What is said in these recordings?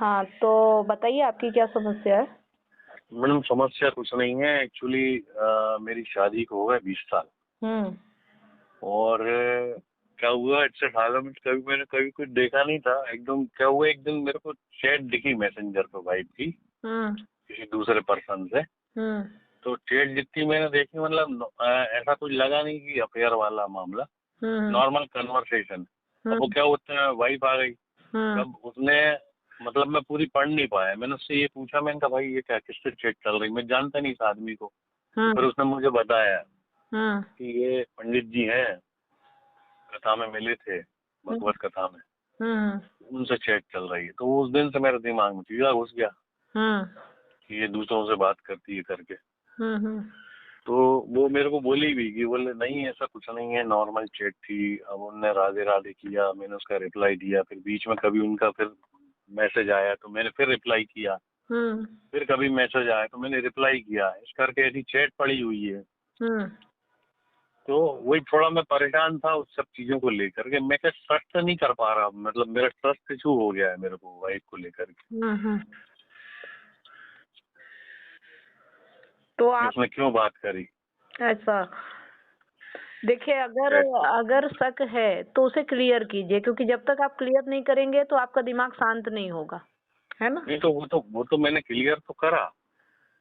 हाँ, तो बताइए आपकी क्या समस्या है? मैडम समस्या कुछ नहीं है एक्चुअली। मेरी शादी को हो गए 20 साल। हम्म। और क्या हुआ इससे 18 मिनट कभी मैंने कभी कुछ देखा नहीं था। एकदम क्या हुआ, एक दिन मेरे को चैट दिखी मैसेंजर पे वाइफ की हम्म। किसी दूसरे पर्सन से। हम्म। तो चैट जितनी मैंने देखी, मतलब ऐसा कुछ लगा नहीं कि अफेयर वाला मामला, हम्म। Normal conversation. अब वो हम्म। क्या होता है, वाइफ आ गई। हम्म। अब उसने, मतलब मैं पूरी पढ़ नहीं पाया। मैंने उससे ये पूछा, मैंने कहा भाई ये क्या, किससे चैट चल रही, मैं जानता नहीं इस आदमी को। तो फिर हम्म। उसने मुझे बताया हम्म। कि ये पंडित जी हैं, कथा में मिले थे, भगवत कथा में, हम्म। उनसे चैट चल रही है। तो उस दिन से मेरे दिमाग में चीज़ा घुस गया हम्म। कि ये दूसरों से बात करती है करके। हम्म। तो वो मेरे को बोली भी कि बोले नहीं ऐसा कुछ नहीं है, नॉर्मल चैट थी। अब उनने राधे राधे किया, मैंने उसका रिप्लाई दिया। फिर बीच में कभी उनका फिर मैसेज आया तो मैंने फिर रिप्लाई किया। हम्म। फिर कभी मैसेज आया तो मैंने रिप्लाई किया। इस करके ऐसी चैट पड़ी हुई है। हम्म। तो वही थोड़ा मैं परेशान था उस सब चीजों को लेकर के। मैं क्या ट्रस्ट नहीं कर पा रहा, मतलब मेरा ट्रस्ट इशू हो गया है मेरे को वाइफ को लेकर के हम्म। तो कि आप उसने क्यों बात करी। ऐसा देखिए, अगर चैट पे अगर शक है तो उसे क्लियर कीजिए, क्योंकि जब तक आप क्लियर नहीं करेंगे तो आपका दिमाग शांत नहीं होगा, है ना? नहीं, तो वो तो मैंने क्लियर तो करा।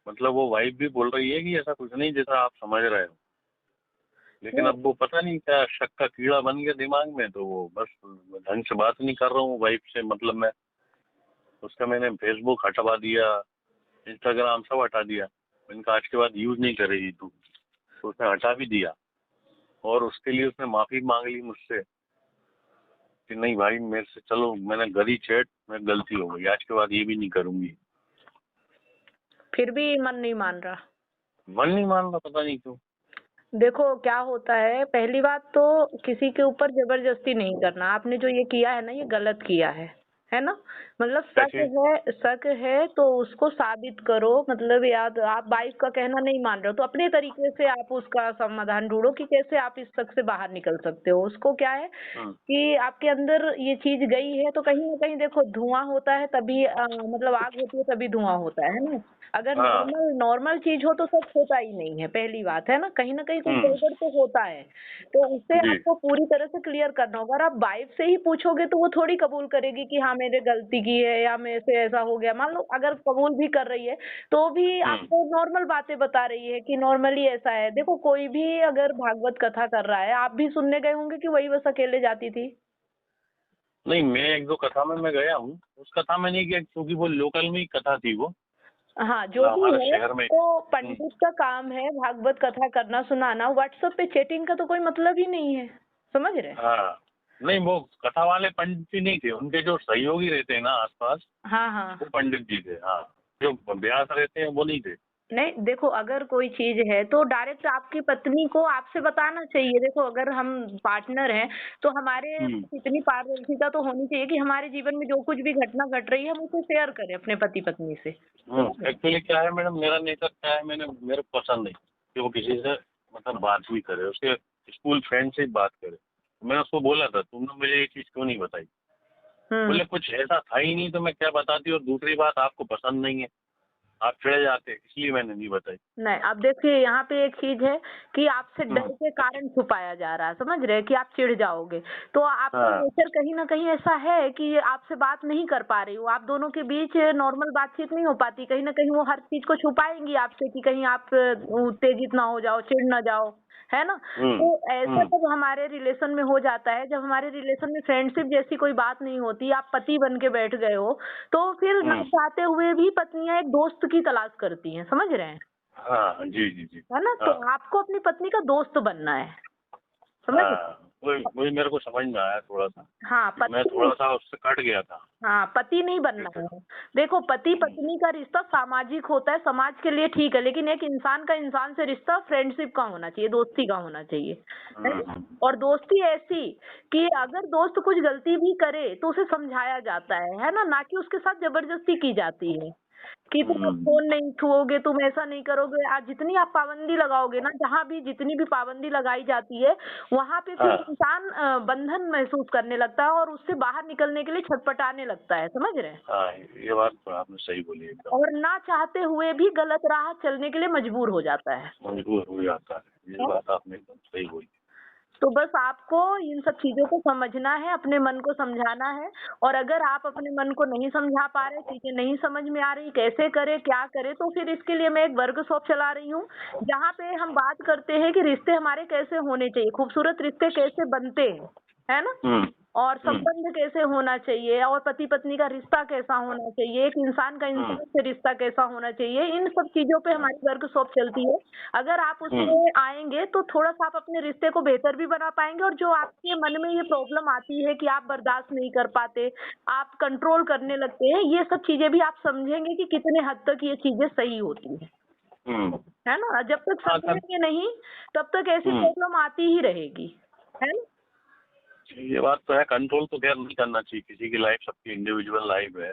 मतलब वो वाइफ भी बोल रही है कि ऐसा कुछ नहीं जैसा आप समझ रहे हो। लेकिन नहीं। अब वो पता नहीं क्या शक का कीड़ा बन गया दिमाग में, तो वो बस ढंग से बात नहीं कर रहा हूँ वाइफ से। मतलब मैं उसका, मैंने फेसबुक हटवा दिया, इंस्टाग्राम सब हटा दिया। मैंने कहा आज के बाद यूज नहीं करेगी तू। तो उसने हटा भी दिया। और उसके लिए उसने माफी मांग ली मुझसे कि नहीं भाई मेरे से, चलो मैंने गलती चैट में गलती हो गई, आज के बाद ये भी नहीं करूंगी। फिर भी मन नहीं मान रहा। मन नहीं मान रहा, पता नहीं क्यों। देखो क्या होता है, पहली बात तो किसी के ऊपर जबरदस्ती नहीं करना। आपने जो ये किया है ना, ये गलत किया है ना? मतलब कैसे? शक है तो उसको साबित करो। मतलब याद, आप वाइफ का कहना नहीं मान रहे हो तो अपने तरीके से आप उसका समाधान ढूंढो कि कैसे आप इस शक से बाहर निकल सकते हो। उसको क्या है हम्म। कि आपके अंदर ये चीज गई है तो कहीं ना कहीं देखो, धुआं होता है तभी मतलब आग होती है तभी धुआं होता है ना? अगर हाँ। नॉर्मल नॉर्मल चीज हो तो सब होता ही नहीं है, पहली बात है ना? कहीं ना कहीं कुछ हम्म। गड़बड़ तो होता है। तो उससे जी। आपको पूरी तरह से क्लियर करना होगा। और आप वाइफ से ही पूछोगे तो वो थोड़ी कबूल करेगी कि हाँ मैंने गलती की है या मेरे से ऐसा हो गया। मान लो अगर कबूल भी कर रही है तो भी हम्म। आपको नॉर्मल बातें बता रही है कि नॉर्मली ऐसा है। देखो, कोई भी अगर भागवत कथा कर रहा है, आप भी सुनने गए होंगे कि वही बस अकेले जाती थी। नहीं, मैं एक दो कथा में मैं गया हूँ। उस कथा में नहीं गया क्योंकि वो लोकल में ही कथा थी वो, हाँ, जो मतलब भी हमारे है, शहर में। तो पंडित का काम है भागवत कथा करना, सुनाना। व्हाट्सएप पे चैटिंग का तो कोई मतलब ही नहीं है, समझ रहे? हाँ। नहीं, वो कथा वाले पंडित जी नहीं थे, उनके जो सहयोगी रहते हैं ना आसपास, हाँ हाँ। वो पंडित जी थे। हाँ, जो ब्यास रहते हैं वो नहीं थे। नहीं, देखो, अगर कोई चीज है तो डायरेक्ट आपकी पत्नी को आपसे बताना चाहिए। देखो, अगर हम पार्टनर हैं तो हमारे हम्म। पास इतनी पारदर्शिता तो होनी चाहिए कि हमारे जीवन में जो कुछ भी घटना घट रही है हम उसे शेयर करें अपने पति पत्नी से, समझ रहे? एक्चुअली क्या है मैडम, मेरा नेचर क्या है, मेरे को पसंद नहीं कि वो किसी से मतलब बात भी करे, उसके स्कूल फ्रेंड से ही बात करे। तो मैंने उसको बोला था तुमने मुझे ये चीज़ क्यों नहीं बताई। हम्म। बोले कुछ ऐसा था ही नहीं तो मैं क्या बताती, और दूसरी बात आपको पसंद नहीं है, आप चिढ़ जाते, इसलिए मैंने नहीं बताई। नहीं, अब देखिए, यहाँ पे एक चीज है कि आपसे डर हम्म। के कारण छुपाया जा रहा है, समझ रहे हैं कि आप चिढ़ जाओगे। तो आपका हाँ। नेचर कहीं ना कहीं ऐसा है कि आपसे बात नहीं कर पा रही हो, आप दोनों के बीच नॉर्मल बातचीत नहीं हो पाती। कहीं ना कहीं वो हर चीज को छुपाएंगी आपसे कि कहीं आप उत्तेजित ना हो जाओ, चिढ़ ना जाओ, है ना? हम्म। तो ऐसा हम्म। जब हमारे रिलेशन में हो जाता है, जब हमारे रिलेशन में फ्रेंडशिप जैसी कोई बात नहीं होती, आप पति बन के बैठ गए हो, तो फिर ना हम्म। चाहते हुए भी पत्नियां एक दोस्त की तलाश करती हैं, समझ रहे हैं? हाँ, जी जी जी। है ना? तो हाँ। आपको अपनी पत्नी का दोस्त बनना है, समझ रहे? हाँ, वही वही मेरे को समझ में आया थोड़ा सा हाँ, कि मैं पति। थोड़ा सा उससे कट गया था। हाँ, पति नहीं बनना जैसे। है। देखो, पति हम्म। पत्नी का रिश्ता सामाजिक होता है, समाज के लिए ठीक है, लेकिन एक इंसान का इंसान से रिश्ता फ्रेंडशिप का होना चाहिए, दोस्ती का होना चाहिए, है ना? और दोस्ती ऐसी कि अगर दोस्त कुछ गलती भी करे तो उसे समझाया जाता है ना? ना कि उसके साथ जबरदस्ती की जाती है। कि तुम अब फोन नहीं छुओगे, तुम ऐसा नहीं करोगे। आज जितनी आप पाबंदी लगाओगे ना, जहाँ भी जितनी भी पाबंदी लगाई जाती है, वहाँ पे फिर हाँ इंसान बंधन महसूस करने लगता है और उससे बाहर निकलने के लिए छटपटाने लगता है, समझ रहे हैं? हाँ, ये बात तो आपने सही बोली एकदम। और ना चाहते हुए भी गलत राह चलने के लिए मजबूर हो जाता है। मजबूर हो जाता है, ये बात आपने एकदम सही बोली। तो बस आपको इन सब चीज़ों को समझना है, अपने मन को समझाना है। और अगर आप अपने मन को नहीं समझा पा रहे, चीज़ें नहीं समझ में आ रही, कैसे करें, क्या करें, तो फिर इसके लिए मैं एक वर्कशॉप चला रही हूँ, जहाँ पे हम बात करते हैं कि रिश्ते हमारे कैसे होने चाहिए, खूबसूरत रिश्ते कैसे बनते हैं, है ना? हम्म और हम्म संबंध कैसे होना चाहिए, और पति-पत्नी का रिश्ता कैसा होना चाहिए, एक इंसान का हम्म इंसान से रिश्ता कैसा होना चाहिए, इन सब चीज़ों पे हमारी वर्कशॉप चलती है। अगर आप हम्म उसमें आएँगे तो थोड़ा-सा आप अपने रिश्ते को बेहतर भी बना पाएँगे, और जो आपके मन में ये प्रॉब्लम आती है कि आप बर्दाश्त नहीं कर पाते, आप कंट्रोल करने लगते हैं, ये सब चीज़ें भी आप समझेंगे कि कितने हद तक ये चीज़ें सही होती हैं। हम्म है ना? जब तक हाँ समझेंगे नहीं, तब तक ऐसी हम्म प्रॉब्लम आती ही रहेगी। है ना? ये बात तो है, कंट्रोल तो खैर नहीं करना चाहिए किसी की लाइफ, सबकी इंडिविजुअल लाइफ है।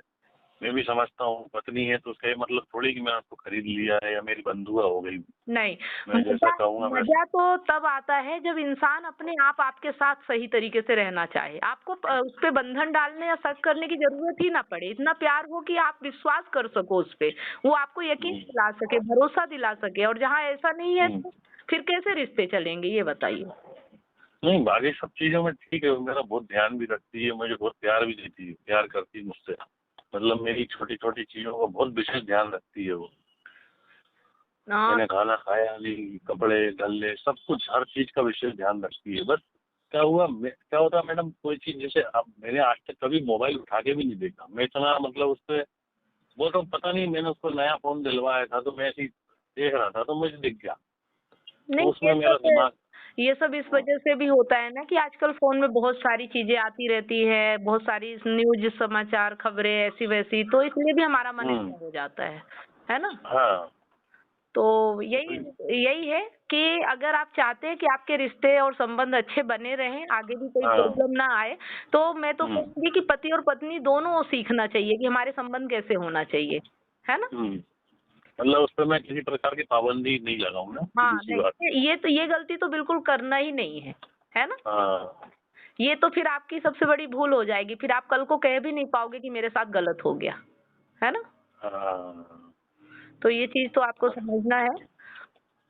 मैं भी समझता हूँ, पत्नी है तो उसका ये मतलब थोड़ी कि मैं आपको खरीद लिया है या मेरी बंधुआ हो गई, नहीं, मैं जैसा मज़ा कहूँगा वैसा। मज़ा तो तब आता है जब इंसान अपने आप आपके साथ सही तरीके से रहना चाहे। आपको उस पे बंधन डालने या शक करने की ज़रूरत ही ना पड़े। इतना प्यार हो कि आप विश्वास कर सको उस पे, वो आपको यकीन हम्म दिला सके, भरोसा दिला सके। और जहाँ ऐसा नहीं है, हम्म तो फिर कैसे रिश्ते चलेंगे, ये बताइए? नहीं, बाकी सब चीज़ों में ठीक है, वो मेरा बहुत ध्यान भी रखती है, मुझे बहुत प्यार भी देती है, प्यार करती है मुझसे। मतलब मेरी छोटी-छोटी चीज़ों का बहुत विशेष ध्यान रखती है वो। हाँ, मैंने खाना खाया नहीं, कपड़े, गल्ले सब कुछ हर चीज़ का विशेष ध्यान रखती है। बस क्या होता है मैडम, कोई चीज़ जैसे अब मैंने आज तक कभी मोबाइल उठा के भी नहीं देखा। मैं इतना मतलब उसपे वो तो पता नहीं, मैंने उसको नया फ़ोन दिलवाया था तो मैं ऐसे ही देख रहा था तो मुझे दिख गया। तो नहीं, उसमें मेरा दिमाग ये सब इस वजह से भी होता है ना कि आजकल फ़ोन में बहुत सारी चीज़ें आती रहती है, बहुत सारी न्यूज़, समाचार, खबरें ऐसी-वैसी, तो इसलिए भी हमारा मन हुँ, ऐसा हो जाता है ना? हाँ, तो तो यही यही है कि अगर आप चाहते हैं कि आपके रिश्ते और संबंध अच्छे बने रहें, आगे भी कोई हाँ, प्रॉब्लम ना आए, तो मैं तो हुँ, कहूँगी कि पति और पत्नी दोनों सीखना चाहिए कि हमारे संबंध कैसे होना चाहिए, है ना? हुँ। मतलब उसपे मैं किसी प्रकार की पाबंदी नहीं लगाऊँगा, हाँ, सीधी-सी नहीं, बात। ये गलती तो बिल्कुल करना ही नहीं है ना? हाँ, ये तो फिर आपकी सबसे बड़ी भूल हो जाएगी, फिर आप कल को कह भी नहीं पाओगे कि मेरे साथ गलत हो गया, है ना? हाँ। तो ये चीज़ तो आपको समझना है।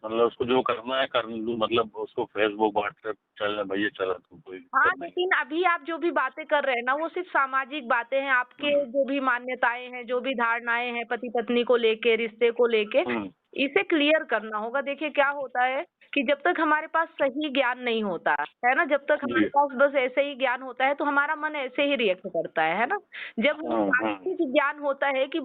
मतलब उसको जो करना है कर लूँ, मतलब उसको फ़ेसबुक, व्हाट्सएप चलना भैया चला तू, कोई हाँ, दिक्कत नहीं। लेकिन अभी आप जो भी बातें कर रहे हैं ना, वो सिर्फ़ सामाजिक बातें हैं, आपके हुँ, जो भी मान्यताएँ हैं, जो भी धारणाएँ हैं पति-पत्नी को लेके, रिश्ते को लेके, हुँ, इसे क्लियर करना होगा। देखिए क्या होता है कि जब तक हमारे पास सही ज्ञान नहीं होता, है ना? जब तक हमारे जी। पास बस ऐसे ही ज्ञान होता है, तो हमारा मन ऐसे ही रिएक्ट करता है ना? जब हमें हुँ, हुँ, वास्तविक ज्ञान होता है कि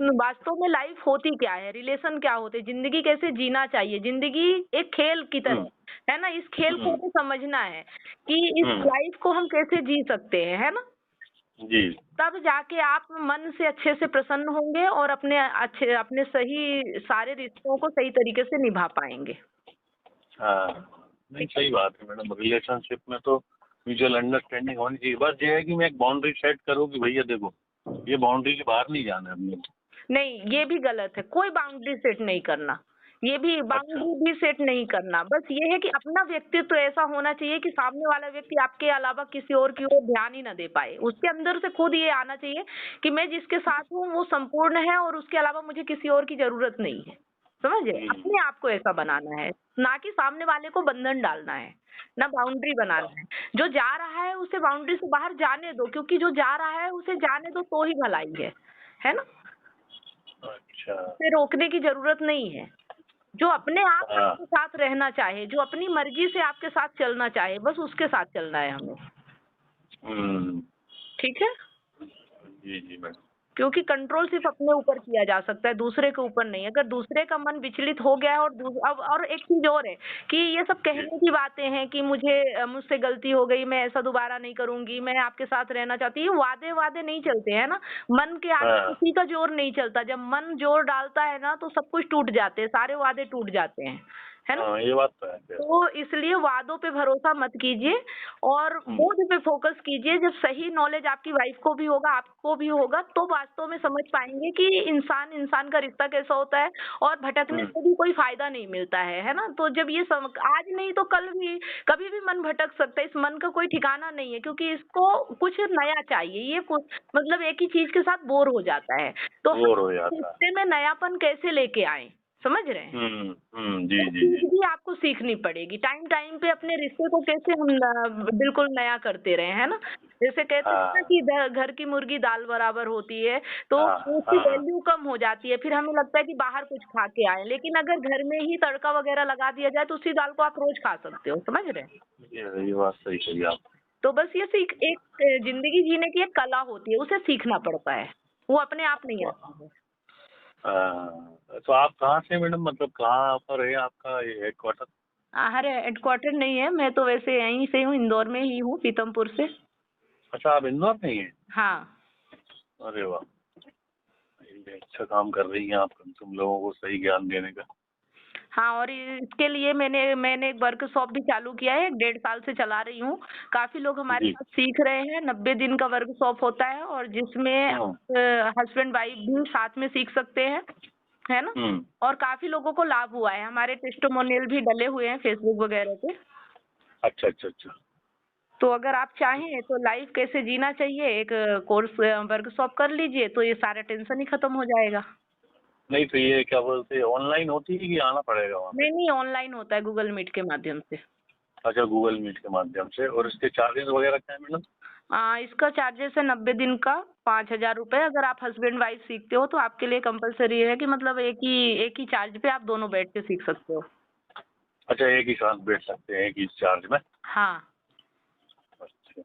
वास्तव में लाइफ़ होती क्या है, रिलेशन क्या होते हैं, ज़िंदगी कैसे जीना चाहिए, ज़िंदगी एक खेल की हुँ, तरह है ना? इस खेल को हुँ, हमें समझना है कि इस हुँ, लाइफ़ को हम कैसे जी सकते हैं, है ना? जी। तब जाके आप मन से अच्छे से प्रसन्न होंगे और अपने सही सारे रिश्तों को सही तरीके से निभा पाएँगे। हाँ, नहीं ठीक है? सही बात है मैडम, रिलेशनशिप में तो म्यूचुअल अंडरस्टैंडिंग होनी चाहिए। बस ये है कि मैं एक बाउंड्री सेट करूँ कि भैया देखो, ये बाउंड्री के बाहर नहीं जाना है हमने। नहीं, ये भी गलत है, कोई बाउंड्री सेट नहीं करना। ये भी अच्छा, बाउंड्री भी सेट नहीं करना, बस ये है कि अपना व्यक्तित्व ऐसा होना चाहिए कि सामने वाला व्यक्ति आपके अलावा किसी और की ओर ध्यान ही ना दे पाए। उसके अंदर से खुद ये आना चाहिए कि मैं जिसके साथ हूँ वो संपूर्ण है और उसके अलावा मुझे किसी और की ज़रूरत नहीं है। समझ रहे? हुँ, अपने आप को ऐसा बनाना है, ना कि सामने वाले को बंधन डालना है, ना बाउंड्री बनाना है। जो जा रहा है उसे बाउंड्री से बाहर जाने दो, क्योंकि जो जा रहा है उसे जाने दो तो ही भलाई है ना? अच्छा, उसे रोकने की ज़रूरत नहीं है। जो अपने आप हाँ, आपके साथ रहना चाहे, जो अपनी मर्ज़ी से आपके साथ चलना चाहे, बस उसके साथ चलना है हमें। हुँ, ठीक है? जी, जी मैडम। क्योंकि कंट्रोल सिर्फ़ अपने ऊपर किया जा सकता है, दूसरे के ऊपर नहीं। अगर दूसरे का मन विचलित हो गया है और दू अब और एक चीज़ और है कि ये सब जी, कहने की बातें हैं कि मुझसे गलती हो गई, मैं ऐसा दोबारा नहीं करूँगी, मैं आपके साथ रहना चाहती हूँ। वादे-वादे नहीं चलते हैं ना, मन के आगे हाँ, किसी का ज़ोर नहीं चलता। जब मन ज़ोर डालता है ना, तो सब कुछ टूट जाते हैं, सारे वादे टूट जाते हैं। है ना? हाँ, ये बात तो है खैर। तो इसलिए वादों पे भरोसा मत कीजिए और बोध पे फोकस कीजिए। जब सही नॉलेज आपकी वाइफ को भी होगा, आपको भी होगा, तो वास्तव में समझ पाएँगे कि इंसान इंसान का रिश्ता कैसा होता है और भटकने हुँ, से भी कोई फ़ायदा नहीं मिलता है ना? तो जब ये सम आज नहीं तो कल भी, कभी भी मन भटक सकता है। इस मन का कोई ठिकाना नहीं है क्योंकि इसको कुछ नया चाहिए। ये कुछ मतलब एक ही चीज़ के साथ बोर हो जाता है। तो बोर हो हम जाता है। रिश्ते में नयापन कैसे लेके आएँ? समझ रहे हैं? जी, वो जी, चीज़ जी। भी आपको सीखनी पड़ेगी। टाइम टाइम पे अपने रिश्ते को कैसे हम बिल्कुल नया करते रहें, है ना? जैसे कहते हैं ना हाँ, कि द घर की मुर्गी दाल बराबर होती है, तो हाँ, उसकी हाँ, हाँ। वैल्यू कम हो जाती है। फिर हमें लगता है कि बाहर कुछ खा के आएँ, लेकिन अगर घर में ही तड़का वगैरह लगा दिया जाए, तो उसी दाल को आप रोज़ खा सकते हो। समझ रहे हैं? ये बात सही कही आपने। तो बस ये सीख एक ज़िंदगी जीने की एक कला होती है, उसे सीखना पड़ता है। वो अपने आप नहीं आती है। तो आप कहाँ से मैडम, मतलब कहाँ पर है आपका ये हेडक्वार्टर? अरे हेडक्वार्टर नहीं है, मैं तो वैसे यहीं से हूँ, इंदौर में ही हूँ, पीतमपुर से। अच्छा, आप इंदौर में ही हैं? हाँ। अरे वाह! ये अच्छा काम कर रही हैं आप तुम लोगों को सही ज्ञान देने का। हाँ, और इसके लिए मैंने एक वर्कशॉप भी चालू किया है, 1 डेढ़ साल से चला रही हूँ। काफ़ी लोग हमारे जी। साथ सीख रहे हैं, 90 दिन का वर्कशॉप होता है और जिसमें हुँ, हस्बैंड वाइफ भी साथ में सीख सकते हैं, है ना? हुँ। और काफ़ी लोगों को लाभ हुआ है, हमारे टेस्टिमोनियल भी डले हुए हैं फेसबुक वगैरह पे। अच्छा, अच्छा, अच्छा। तो अगर आप चाहें तो लाइफ कैसे जीना चाहिए, एक कोर्स वर्कशॉप कर लीजिए, तो ये सारा टेंशन ही खत्म हो जाएगा। नहीं तो ये क्या बोलते हैं, ऑनलाइन होती है कि आना पड़ेगा वहाँ पे? नहीं, ऑनलाइन होता है गूगल मीट के माध्यम से। अच्छा, गूगल मीट के माध्यम से, और इसके चार्जेस वगैरह क्या है मैडम? इसका चार्जेस है 90 दिन का 5,000 रुपए। अगर आप हस्बैंड वाइफ सीखते हो तो आपके लिए कंपलसरी है कि मतलब एक ही चार्ज पे आप दोनों बैठ के सीख सकते हो। अच्छा, एक ही साथ बैठ सकते हैं एक ही चार्ज में? हाँ। अच्छा,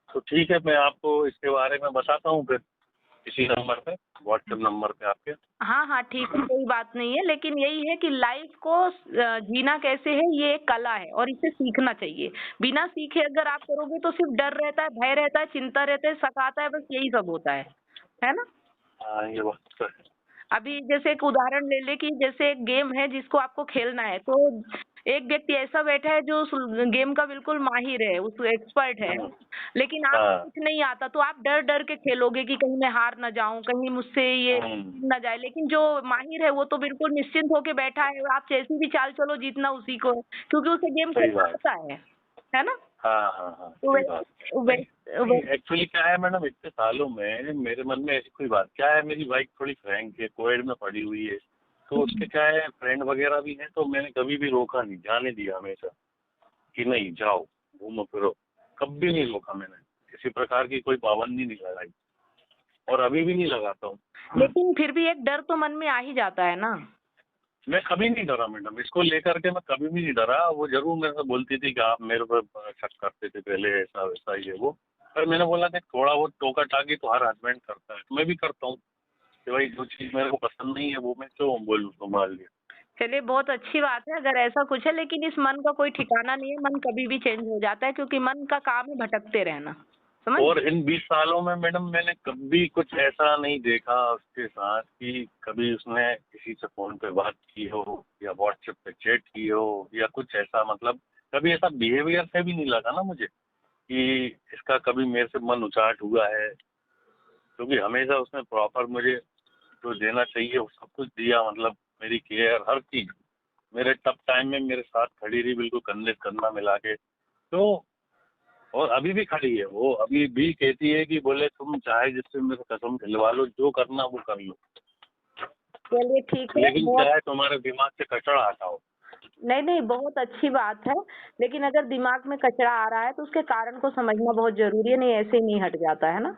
तो ठीक है, मैं आपको इसके बारे में बताता हूँ फिर इसी नंबर पे, व्हाट्सएप नंबर पे आपके। हाँ, हाँ, ठीक है, कोई बात नहीं है, लेकिन यही है कि लाइफ को जीना कैसे है ये एक कला है और इसे सीखना चाहिए। बिना सीखे अगर आप करोगे तो सिर्फ डर रहता है, भय रहता है, चिंता रहता है, शक आता है, बस यही सब होता है ना? हाँ, ये बात तो है। अभी जैसे एक उदाहरण ले लें कि जैसे एक गेम है जिसको आपको खेलना है, तो एक व्यक्ति ऐसा बैठा है जो उस गेम का बिल्कुल माहिर है, उस एक्सपर्ट है, हाँ, लेकिन आपको हाँ। कुछ नहीं आता तो आप डर-डर के खेलोगे कि कहीं मैं हार ना जाऊँ, कहीं मुझसे ये हुँ, ना जाए। लेकिन जो माहिर है वो तो बिल्कुल निश्चिंत होके बैठा है, आप जैसी भी चाल चलो जीतना उसी को है, क्योंकि उसे गेम सही खेलना बात। आता है ना? हाँ, हाँ, हाँ, तो सही बात। नहीं, वैस नहीं वैस एक्चुअली क्या है मैडम, इतने सालों में मेरे मन में ऐसी कोई बात क्या है, मेरी वाइफ थोड़ी फ्रैंक है, कोएड में पड़ी हुई है, तो उसके क्या है फ्रेंड वगैरह भी हैं, तो मैंने कभी भी रोका नहीं, जाने दिया हमेशा कि नहीं जाओ, घूमो फिरो, कभी नहीं रोका मैंने, किसी प्रकार की कोई पाबंदी नहीं लगाई और अभी भी नहीं लगाता हूँ। लेकिन फिर भी एक डर तो मन में आ ही जाता है ना? मैं कभी नहीं डरा मैडम, इसको लेकर के मैं कभी भी नहीं डरा। वो जरूर मेरे से बोलती थी कि आप मेरे पर शक करते थे पहले, ऐसा वैसा ये वो, पर मैंने बोला कि थोड़ा बहुत टोका टाकी तो हर हस्बैंड करता है, मैं भी करता हूँ कि भाई जो चीज़ मेरे को पसंद नहीं है वो मैं क्यों बोलूँ, संभाल लिया। चलिए बहुत अच्छी बात है अगर ऐसा कुछ है, लेकिन इस मन का कोई ठिकाना नहीं है, मन कभी भी चेंज हो जाता है क्योंकि मन का काम है भटकते रहना, समझ और गए? इन 20 सालों में मैडम मैंने कभी कुछ ऐसा नहीं देखा उसके साथ कि कभी उसने किसी से फोन पे बात की हो या व्हाट्सएप पे चैट की हो या कुछ ऐसा, मतलब कभी ऐसा बिहेवियर से भी नहीं लगा ना मुझे कि इसका कभी मेरे से मन उचाट हुआ है, क्योंकि हमेशा उसने प्रॉपर मुझे जो देना चाहिए वो सब कुछ दिया, मतलब मेरी केयर हर चीज, मेरे टफ टाइम में मेरे साथ खड़ी रही बिल्कुल कंधे से कंधा मिला के। तो और अभी भी खड़ी है वो, अभी भी कहती है कि बोले तुम चाहे जिससे मेरे कसम खिलवा लो, जो करना वो कर लो, चलिए ठीक है, लेकिन क्या बहुत है तुम्हारे दिमाग से कचरा हटाओ। नहीं, नहीं बहुत अच्छी बात है, लेकिन अगर दिमाग में कचरा आ रहा है तो उसके कारण को समझना बहुत ज़रूरी है, नहीं ऐसे ही नहीं हट जाता, है ना?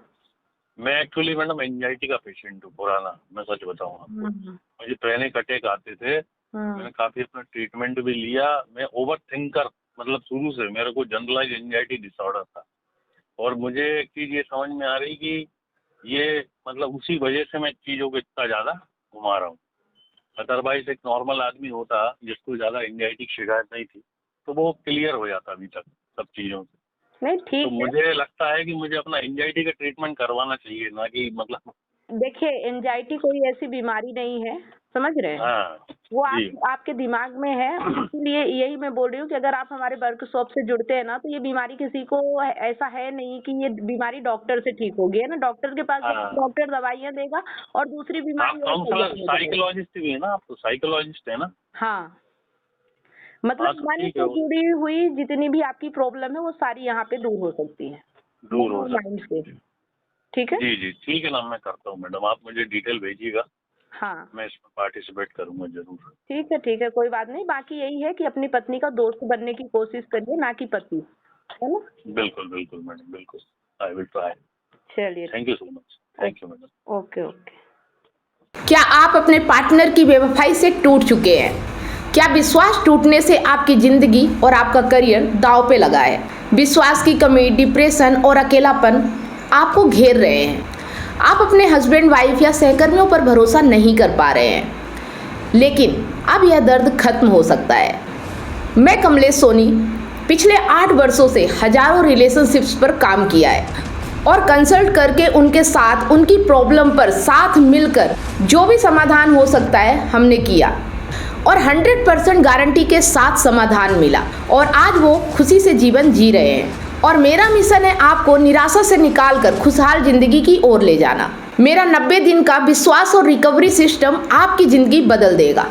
मैं एक्चुअली मैडम एंजाइटी का पेशेंट हूँ पुराना, मैं सच बताऊँ आपको, हुँ, मुझे पैनिक अटैक आते थे, हुँ। मैंने काफी अपना ट्रीटमेंट भी लिया। मैं ओवर थिंकर, मतलब शुरू से मेरे को जनरलाइज एंजाइटी डिसऑर्डर था, और मुझे एक चीज ये समझ में आ रही कि ये मतलब उसी वजह से मैं चीजों को इतना ज्यादा घुमा रहा हूँ। अदरवाइज एक नॉर्मल आदमी होता जिसको ज्यादा एंजाइटी की शिकायत नहीं थी तो वो क्लियर हो जाता अभी तक सब चीजों से। नहीं तो ठीक है। मुझे लगता है कि मुझे अपना एंजाइटी का ट्रीटमेंट करवाना चाहिए, ना कि मतलब। देखिए एंग्जायटी कोई ऐसी बीमारी नहीं है, समझ रहे हैं? हाँ वो जी। आपके दिमाग में है, इसीलिए यही मैं बोल रही हूँ कि अगर आप हमारे वर्कशॉप से जुड़ते हैं ना, तो ये बीमारी किसी को ऐसा है नहीं कि ये बीमारी डॉक्टर से ठीक होगी, है ना? डॉक्टर के पास हाँ। डॉक्टर दवाइयाँ देगा और दूसरी बीमारी और काउंसलर तैयार हो जाएगी। साइकोलॉजिस्ट भी है ना, आप तो साइकोलॉजिस्ट है ना? हाँ, हाँ मतलब तो मन ठीक है, से जुड़ी हुई जितनी भी आपकी प्रॉब्लम है वो सारी यहाँ पे दूर हो सकती है, दूर हो मन और माइंड सकती से, है। ठीक है? जी जी ठीक है ना, मैं करता हूँ मैडम, आप मुझे डिटेल भेजिएगा, हाँ, मैं इसमें पार्टिसिपेट करूंगा जरूर। ठीक है, कोई बात नहीं। बाकी यही है कि अपनी पत्नी का दोस्त बनने की कोशिश करिए, ना कि पति, है ना? बिल्कुल बिल्कुल मैडम, बिल्कुल, आई विल ट्राई। चलिए, thank you so much, thank you madam. Okay okay. क्या आप अपने पार्टनर की बेवफाई से टूट चुके हैं? क्या विश्वास टूटने से आपकी जिंदगी और आपका करियर दांव पे लगा है? विश्वास की कमी, डिप्रेशन और अकेलापन आपको घेर रहे हैं। आप अपने हस्बैंड, वाइफ या सहकर्मियों पर भरोसा नहीं कर पा रहे हैं, लेकिन अब यह दर्द खत्म हो सकता है। मैं कमलेश सोनी पिछले 8 वर्षों से हजारों रिलेशनशिप्स पर काम किया है और कंसल्ट करके उनके साथ उनकी प्रॉब्लम पर साथ मिलकर जो भी समाधान हो सकता है हमने किया और 100% गारंटी के साथ समाधान मिला और आज वो खुशी से जीवन जी रहे हैं। और मेरा मिशन है आपको निराशा से निकालकर खुशहाल जिंदगी की ओर ले जाना। मेरा 90 दिन का विश्वास और रिकवरी सिस्टम आपकी जिंदगी बदल देगा।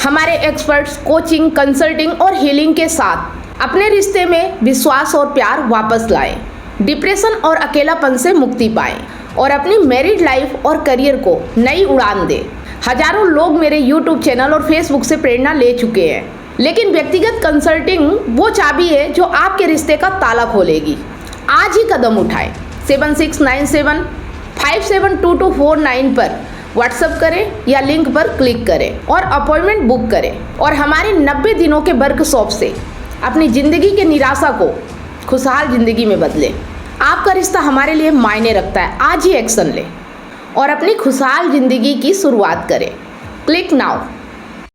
हमारे एक्सपर्ट्स कोचिंग, कंसल्टिंग और हीलिंग के साथ अपने रिश्ते में विश्वास और प्यार वापस लाएं, डिप्रेशन और अकेलापन से मुक्ति पाएं और अपनी मैरिड लाइफ और करियर को नई उड़ान दें। हजारों लोग मेरे YouTube चैनल और Facebook से प्रेरणा ले चुके हैं, लेकिन व्यक्तिगत कंसल्टिंग वो चाबी है जो आपके रिश्ते का ताला खोलेगी। आज ही कदम उठाएं। 7697572249 पर व्हाट्सएप करें या लिंक पर क्लिक करें और अपॉइंटमेंट बुक करें और हमारे 90 दिनों के वर्कशॉप से अपनी जिंदगी के निराशा को खुशहाल जिंदगी में बदलें। आपका रिश्ता हमारे लिए मायने रखता है। आज ही एक्शन लें और अपनी खुशहाल जिंदगी की शुरुआत करें। Click now.